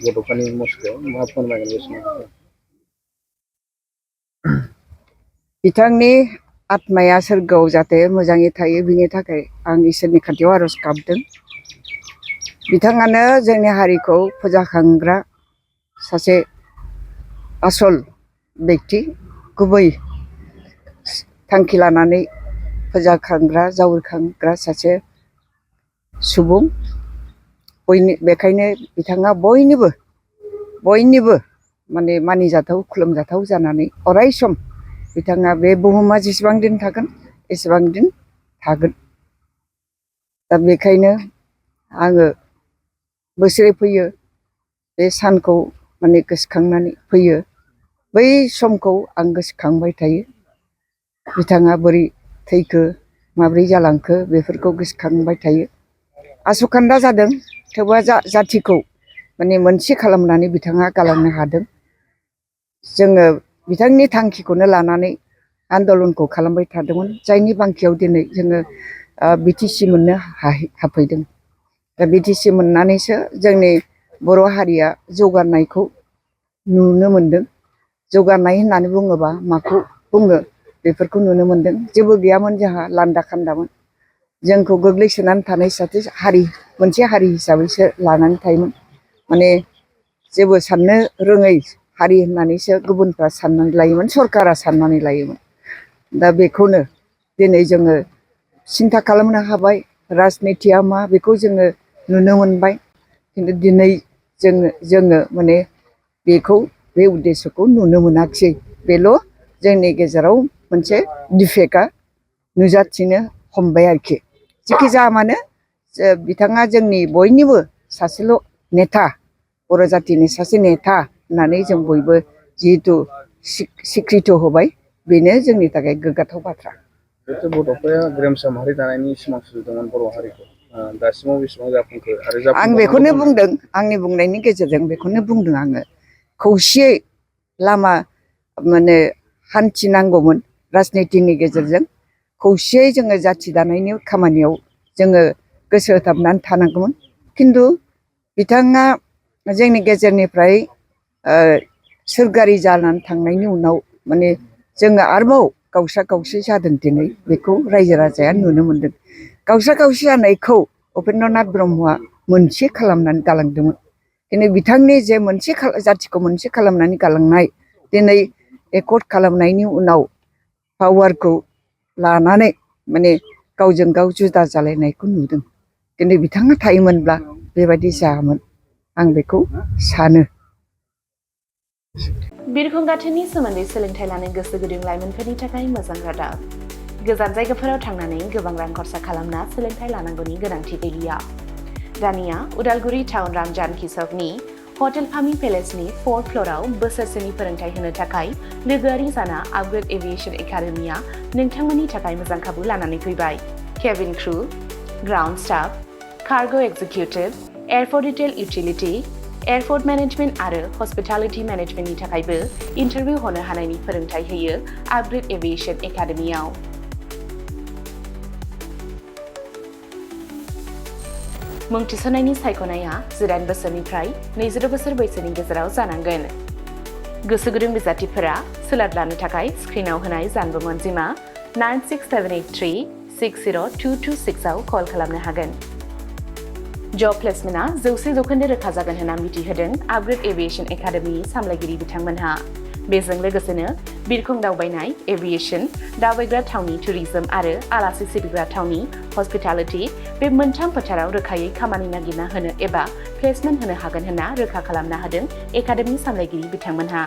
बड'फानि मस्लायाव मा फोरमायगोन बे समाव बिथांनि आत्माया सोरगोआव जाहाथे मोजाङै थायो बिनि थाखाय आं इसोरनि खाथियाव आर'ज गाबदों। बिथाङानो जोंनि हारिखौ फोजाखांग्रा सासे आसल बेक्ति गुबै थांखि लानानै फोजाखांग्रा जावरिखांग्रा सासे सुबुं बेखायनो बिथाङा बयनिबो माने मानिजाथाव खुलुमजाथाव जानानै अराय सम बिथाङा बे बुहुमा जेसेबां दिन थागोन एसेबां दिन थागोन। दा बेखायनो आङो बोसोरै फैयो बे सानखौ माने गोसोखांनानै फैयो। बै समखौ आं गोसोखांबाय थायो। बिथाङा बोरै थैखो माब्रै जालांखो बेफोरखौ गोसोखांबाय थायो। आसुखान्दा जादों थेवबो जाथिखौ माने मोनसे खालामनानै बिथाङा गालांनो हादों। जोङो बिथांनि थांखिखौनो लानानै आन्दलनखौ खालामबाय थादोंमोन जायनि बांखियाव दिनै जोङो बिटिसि मोननो हाफैदों। दा बिटिसि मोननानैसो जोंनि बर' हारिया जौगानायखौ नुनो मोनदों। जौगानाय होननानै बुङोबा माखौ बुङो बेफोरखौ नुनो मोनदों। जेबो गैयामोन जोंहा लान्दा खान्दामोन। जोंखौ गोग्लैसोनानै थानाय सासे मोनसे हारि हिसाबैसो लानानै थायोमोन। माने जेबो साननो रोङै हारि होननानैसो गुबुनफ्रा साननानै लायोमोन, सरकारा साननानै लायोमोन। दा बेखौनो दिनै जोङो सिन्था खालामनो हाबाय राजनितिया मा बेखौ जोङो नुनो मोनबाय। खिन्थु दिनै जोङो माने बेखौ बे उद्देশ্যखौ नुनो मोनाखिसै। बेल' जोंनि गेजेराव मोनसे डिफेक्टआ नुजाथिनो हमबाय आरोखि। जेखि जाया मानो बिथाङा जोंनि बयनिबो सासेल' नेता, बर' जातिनि सासे नेता होननानै जों बयबो जिहेथु सिक्रिथ' होबाय बेनो जोंनि थाखाय गोग्गाथाव बाथ्रा। जिहेतु बड'फाया गेरेमसा माहारि दानायनि सिमां सुजुदोंमोन बर' हारिखौ दासिमाव बेसेबां जाफुंखो आरो आं बेखौनो बुंदों, आंनि बुंनायनि गेजेरजों बेखौनो बुंदों आङो। खौसेयै लामा माने हान्थिनांगौमोन राजनितिनि गेजेरजों। खौसेयै जोङो जाथि दानायनि खामानियाव जोङो गोसो होथाबनानै थानांगौमोन। खिन्थु बिथाङा जोंनि गेजेरनिफ्राय सोरगोआरि जानानै थांनायनि उनाव माने जोङो आरोबाव गावस्रा गावस्रि जादों दिनै बेखौ रायजो राजाया नुनो मोनदों। गावस्रा गावस्रि जानायखौ उपेन्द्रनाथ ब्रह्मआ मोनसे खालामनानै गालांदोंमोन। दिनै बिथांनि जे मोनसे जाथिखौ मोनसे खालामनानै गालांनाय दिनै एकर्ड खालामनायनि उनाव पावारखौ लानानै माने गावजों गाव जुदा जालायनायखौ नुदों। दिनै बिथाङा थायोमोनब्ला बेबायदि जायामोन आं बेखौ सानो। बिरखं गाथोननि सोमोन्दै सोलोंथाइ लानो गोसो गुदुं लाइमोनफोरनि थाखाय मोजां रादाब। गोजान जायगाफोराव थांनानै गोबां रां खरसा खालामना सोलोंथाइ लानांगौनि गोनांथि गैलिया। दानिया उदालगुरि टाउन रामजानकि सकनि हटेल फामि पेलेसनि 4th फ्ल'राव बोसोरसेनि फोरोंथाइ होनो थाखाय लोगोआरि जाना आपग्रेड एभिएशन एकाडेमिया नोंथांमोननि थाखाय मोजां खाबु लानानै फैबाय। Cabin crew, ground staff, cargo executive, airport retail utility, airport management आरो हस्पिटालिटी मेनेजमेन्टनि थाखायबो इन्टारभिउ होनो हानायनि फोरोंथाइ होयो आपग्रेड एभिएशन एकाडेमियाव। मुं थिसननायनि सायख'नाया 19 बोसोरनिफ्राय 22 बोसोर बैसोनि गेजेराव जानांगोन। गोसो गुदुं बिजाथिफोरा सोलाद लानो थाखाय स्क्रिनाव होनाय जानबुं अनजिमा 9678360226 आव कल खालामनो हागोन। जब प्लेसमेन्टआ 100% रोखा जागोन होनना मिथिहोदों आपग्रेड एभिएशन एकाडेमिनि सामलायगिरि बिथांमोनहा। बेजों लोगोसेनो बिरखं दावबायनाय, एभिएशन, दावबायग्रा थावनि टुरिजम आरो आलासि सिबिग्रा थावनि हस्पिटालिटी बे मोनथाम फोथाराव रोखायै खामानि नागिरना होनो एबा प्लेसमेन्ट होनो हागोन होनना रोखा खालामना होदों एकाडेमि सामलायगिरि बिथांमोनहा।